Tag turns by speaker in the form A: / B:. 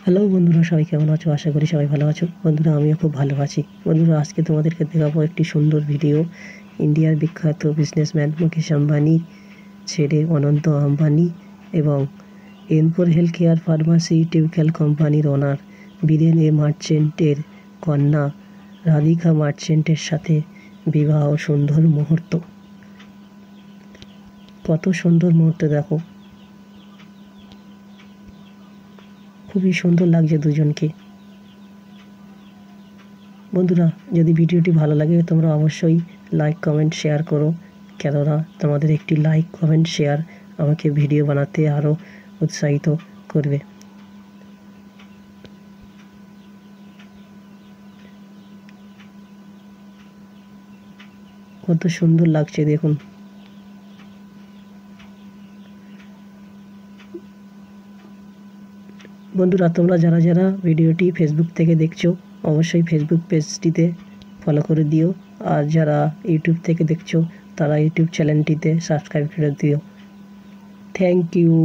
A: Hello বন্ধুরা, সবাই কেমন আছো? আশা করি সবাই ভালো আছো। বন্ধুরা, আমিও খুব ভালো আছি। বন্ধুরা, আজকে তোমাদেরকে দেখাবো একটি সুন্দর ভিডিও। ইন্ডিয়ার বিখ্যাত বিজনেসম্যান মুকেশ আম্বানি ছেলে অনন্ত আম্বানি এবং এনফোর হেলথ কেয়ার ফার্মাসিউটিক্যাল কোম্পানির ওনার বীরেন এ মার্চেন্টের কন্যা রাধিকা মার্চেন্টের সাথে বিবাহ সুন্দর মুহূর্ত। কত সুন্দর মুহূর্ত দেখো, খুবই সুন্দর লাগছে দুজনকে। বন্ধুরা, যদি ভিডিওটি ভালো লাগে তোমরা অবশ্যই লাইক কমেন্ট শেয়ার করো, কেননা তোমাদের একটি লাইক কমেন্ট শেয়ার আমাকে ভিডিও বানাতে আরও উৎসাহিত করবে। কত সুন্দর লাগছে দেখুন। বন্ধুরা, তোমরা যারা যারা ভিডিওটি ফেসবুক থেকে দেখছো অবশ্যই ফেসবুক পেজটিতে ফলো করে দিও, আর যারা ইউটিউব থেকে দেখছো তারা ইউটিউব চ্যানেলটিতে সাবস্ক্রাইব করে দিও। Thank you.